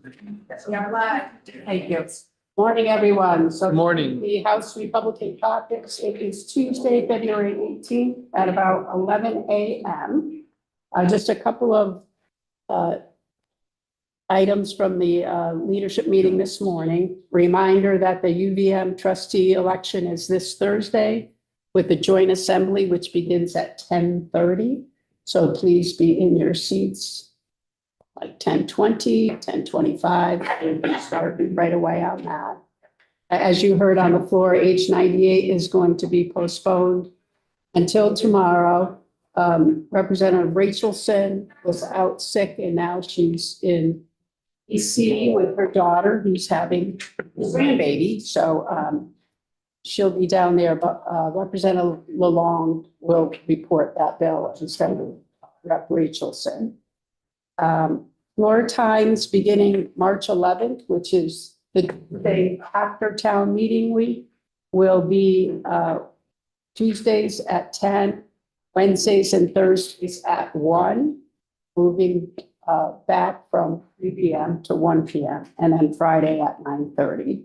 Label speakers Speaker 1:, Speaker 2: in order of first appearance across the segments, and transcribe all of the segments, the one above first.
Speaker 1: We are live.
Speaker 2: Thank you. Morning, everyone. So
Speaker 3: Good morning.
Speaker 2: the House Republican Caucus, it is Tuesday, February 18th at about 11 a.m. Just a couple of items from the leadership meeting this morning. Reminder that the UVM trustee election is this Thursday with the joint assembly, which begins at 10:30. So please be in your seats like 10:20, 10:25, and we start right away on that. As you heard on the floor, H 98 is going to be postponed until tomorrow. Representative Rachelson was out sick and now she's in DC with her daughter who's having a grandbaby. So she'll be down there, but Representative Lalonde will report that bill instead of Rep Rachelson. Floor times beginning March 11th, which is the day after town meeting week, will be Tuesdays at 10, Wednesdays and Thursdays at 1, moving back from 3 p.m. to 1 p.m. and then Friday at 9:30.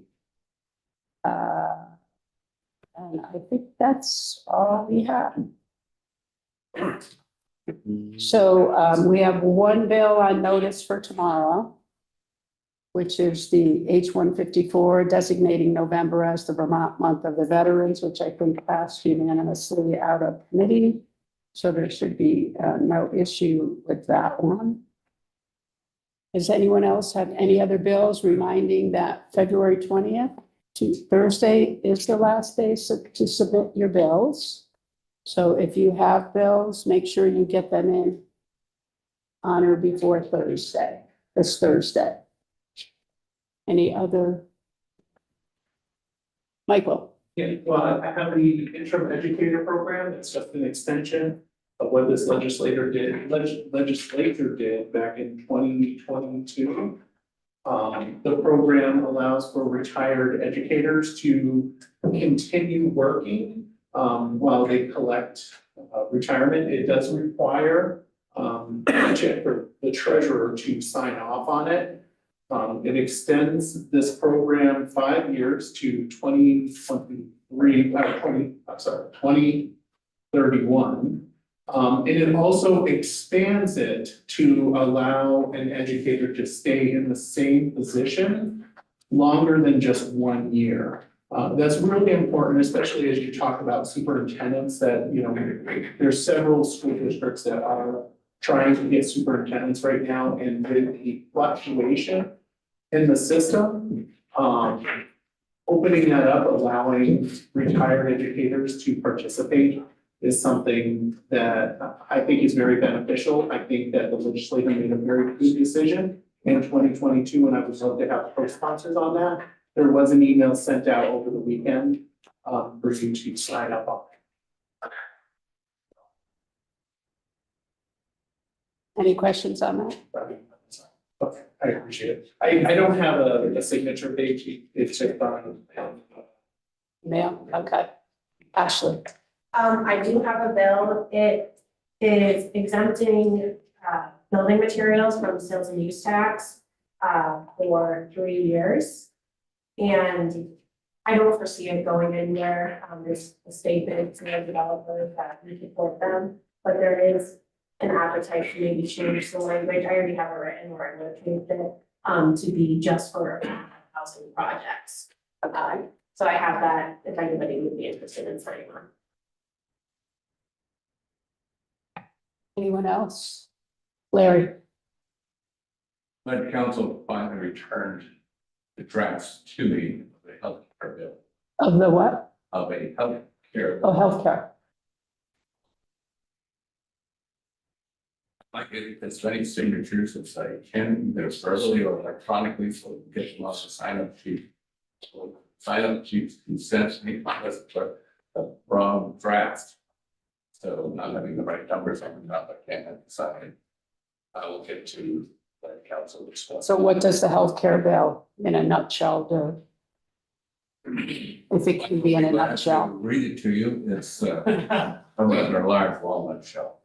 Speaker 2: And I think that's all we have. So we have one bill on notice for tomorrow, which is the H-154 designating November as the Vermont Month of the Veterans, which I think passed unanimously out of committee. So there should be no issue with that one. Does anyone else have any other bills reminding that February 20th to Thursday is the last day to submit your bills? So if you have bills, make sure you get them in on or before Thursday, this Thursday. Any other? Michael?
Speaker 3: Yeah, well, I have the interim educator program. It's just an extension of what this legislature did back in 2022. The program allows for retired educators to continue working while they collect retirement. It does require the treasurer to sign off on it. It extends this program 5 years to 2031. And it also expands it to allow an educator to stay in the same position longer than just 1 year. That's really important, especially as you talk about superintendents that, you know, there's several school districts that are trying to get superintendents right now, and with the fluctuation in the system, opening that up, allowing retired educators to participate is something that I think is very beneficial. I think that the legislature made a very good decision in 2022, and I would love to have co-sponsors on that. There was an email sent out over the weekend for you to sign up on.
Speaker 2: Any questions on that?
Speaker 3: Okay, I appreciate it. I don't have a signature page. It's just on.
Speaker 2: Mail, okay. Ashley?
Speaker 1: I do have a bill. It is exempting building materials from sales and use tax for 3 years. And I don't foresee it going anywhere. There's a statement to the developers that we support them, but there is an appetite to maybe change the language. I already have it written where I'm going to change it to be just for housing projects. So I have that if anybody would be interested in signing on.
Speaker 2: Anyone else? Larry?
Speaker 4: Lead council finally returned the drafts to me of a healthcare bill,
Speaker 2: Of the what?
Speaker 4: of a healthcare.
Speaker 2: Oh, healthcare.
Speaker 4: Like if it's any signatures, it's like can either verbally or electronically, so we get them off the sign up sheet. So sign up sheet, he sends me the wrong draft. So not having the right numbers on the top, I can't decide. I will get to the council.
Speaker 2: So what does the healthcare bill in a nutshell do? If it can be in a nutshell.
Speaker 4: Read it to you, it's a rather large walnut shell.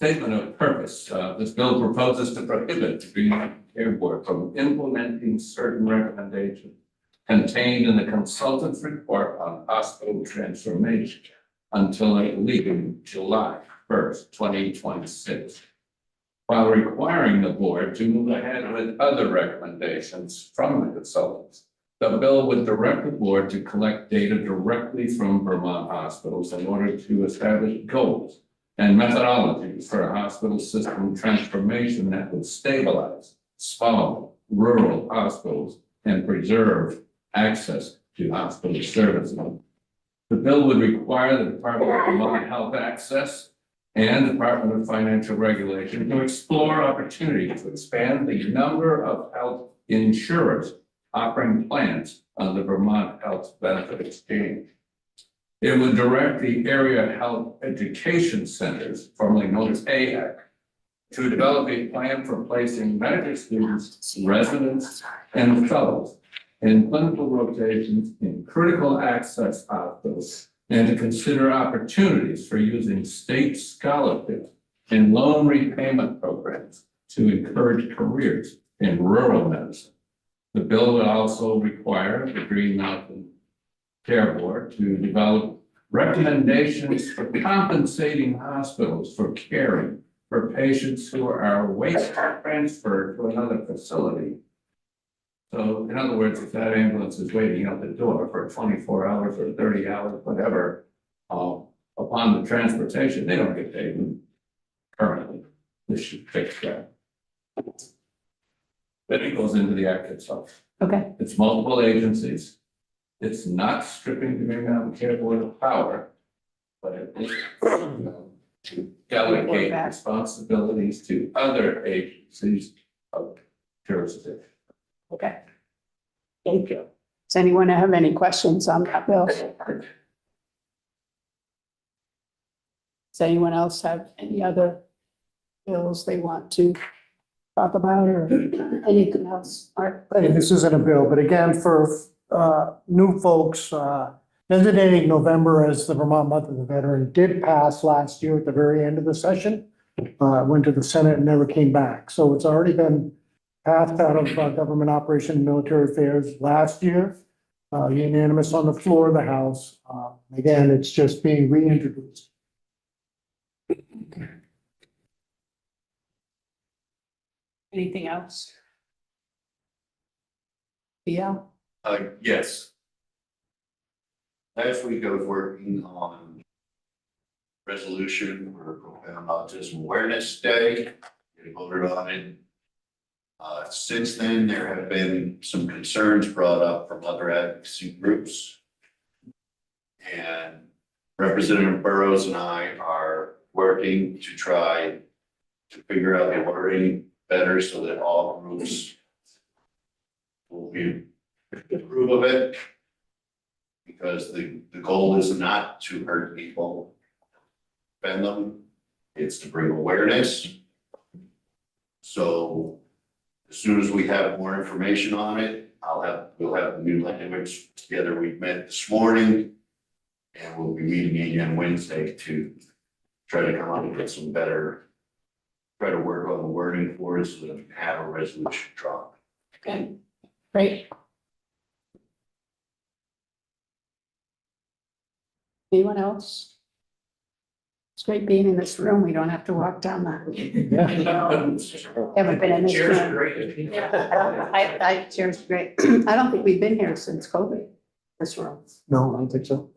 Speaker 4: Statement of purpose. This bill proposes to prohibit the Vermont Care Board from implementing certain recommendations contained in the consultant's report on hospital transformation until I believe July 1st, 2026. While requiring the board to move ahead with other recommendations from the consultants, the bill would direct the board to collect data directly from Vermont hospitals in order to establish goals and methodologies for a hospital system transformation that would stabilize small rural hospitals and preserve access to hospital services. The bill would require the Department of Vermont Health Access and Department of Financial Regulation to explore opportunities to expand the number of health insurers offering plans on the Vermont Health Benefit Exchange. It would direct the Area Health Education Centers, formerly known as AHEC, to develop a plan for placing medical students, residents, and fellows in clinical rotations in critical access hospitals, and to consider opportunities for using state scholarships and loan repayment programs to encourage careers in rural medicine. The bill would also require the Green Mountain Care Board to develop recommendations for compensating hospitals for caring for patients who are waiting to transfer to another facility. So in other words, if that ambulance is waiting out the door for 24 hours or 30 hours, whatever, upon the transportation, they don't get paid currently. This should fix that. Then it goes into the act itself.
Speaker 2: Okay,
Speaker 4: It's multiple agencies. It's not stripping the Green Mountain Care Board of power, but it is to delegate responsibilities to other agencies of jurisdiction.
Speaker 2: okay. Thank you. Does anyone have any questions on that bill? Does anyone else have any other bills they want to talk about or anything else? Art?
Speaker 5: And this isn't a bill, but again, for new folks, designating November as the Vermont Month of the Veteran did pass last year at the very end of the session. Went to the Senate and never came back. So it's already been passed out of Government Operation and Military Affairs last year. Unanimous on the floor of the House. Again, it's just being reintroduced.
Speaker 2: Anything else? Yeah,
Speaker 6: Yes. Last week I was working on resolution for Profound Autism Awareness Day. We voted on it. Since then, there have been some concerns brought up from other advocacy groups. And Representative Burrows and I are working to try to figure out the wording better so that all groups will be approve of it. Because the goal is not to hurt people, offend them, it's to bring awareness. So as soon as we have more information on it, we'll have new language together. We've met this morning. And we'll be meeting again Wednesday to try to come up with some better, try to work on the wording for it so that we can have a resolution drawn.
Speaker 2: okay, great. Anyone else? It's great being in this room. We don't have to walk down that. Haven't been in this room. I chair's great. I don't think we've been here since COVID, this room.
Speaker 5: No, I don't think so.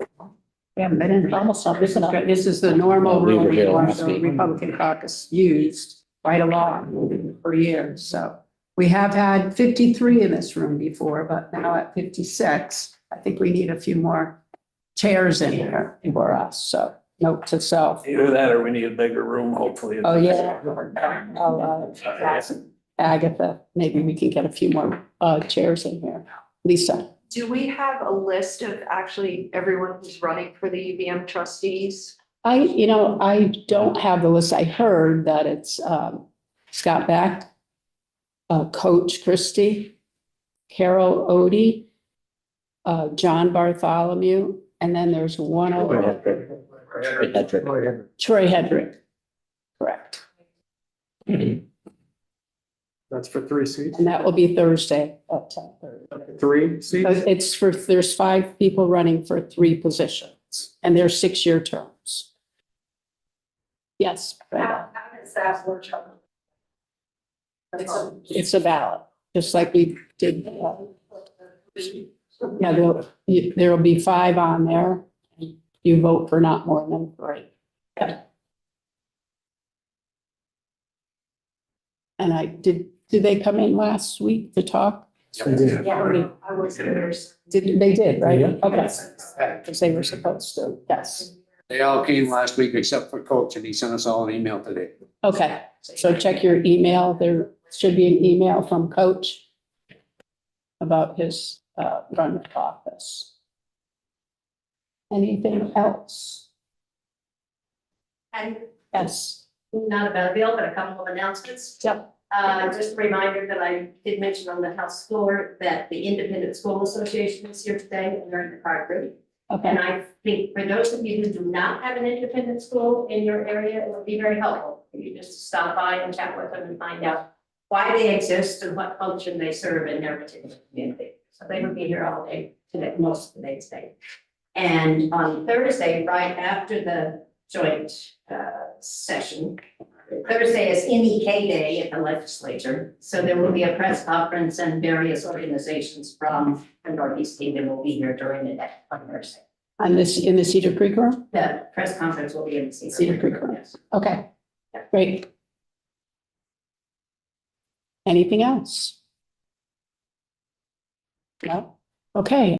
Speaker 2: We haven't been in almost, this is the normal
Speaker 7: We were
Speaker 2: room
Speaker 7: here
Speaker 2: the
Speaker 7: last week.
Speaker 2: Republican caucus used right along for years. So we have had 53 in this room before, but now at 56, I think we need a few more chairs in here for us. So note to self.
Speaker 7: Either that or we need a bigger room, hopefully.
Speaker 2: Oh, yeah. I'll ask Agatha, maybe we can get a few more chairs in here. Lisa.
Speaker 8: Do we have a list of actually everyone who's running for the UVM trustees?
Speaker 2: I don't have the list. I heard that it's Scott Beck, Coach Christie, Carol Odie, John Bartholomew, and then there's one other, Troy Hedrick. Correct.
Speaker 3: That's for 3 seats?
Speaker 2: And that will be Thursday at 10:30.
Speaker 3: 3 seats?
Speaker 2: It's for, there's 5 people running for 3 positions, and they're 6-year terms. Yes, Brenda.
Speaker 1: How does that work?
Speaker 2: It's a ballot, just like we did. Yeah, there'll be 5 on there. You vote for not more than 3. Yeah. And did they come in last week to talk?
Speaker 1: Yeah, I was there.
Speaker 2: They did, right?
Speaker 5: Yeah.
Speaker 2: Okay, because they were supposed to, yes.
Speaker 9: They all came last week except for Coach, and he sent us all an email today.
Speaker 2: Okay, so check your email. There should be an email from Coach about his run for office. Anything else?
Speaker 10: And
Speaker 2: Yes.
Speaker 10: not about a bill, but a couple of announcements.
Speaker 2: Yep.
Speaker 10: Just a reminder that I did mention on the House floor that the Independent School Association is here today and they're in the car group.
Speaker 2: Okay.
Speaker 10: And I think for those of you who do not have an independent school in your area, it would be very helpful for you just to stop by and chat with them and find out why they exist and what function they serve in their particular community. So they would be here all day today, most of the day today. And on Thursday, right after the joint session, Thursday is NEK Day at the legislature. So there will be a press conference and various organizations from the Northeast Kingdom will be here during the day on Thursday.
Speaker 2: On this, in the Cedar Creek room?
Speaker 10: The press conference will be in
Speaker 2: Cedar Creek room.
Speaker 10: Yes.
Speaker 2: Okay, great. Anything else? No? Okay.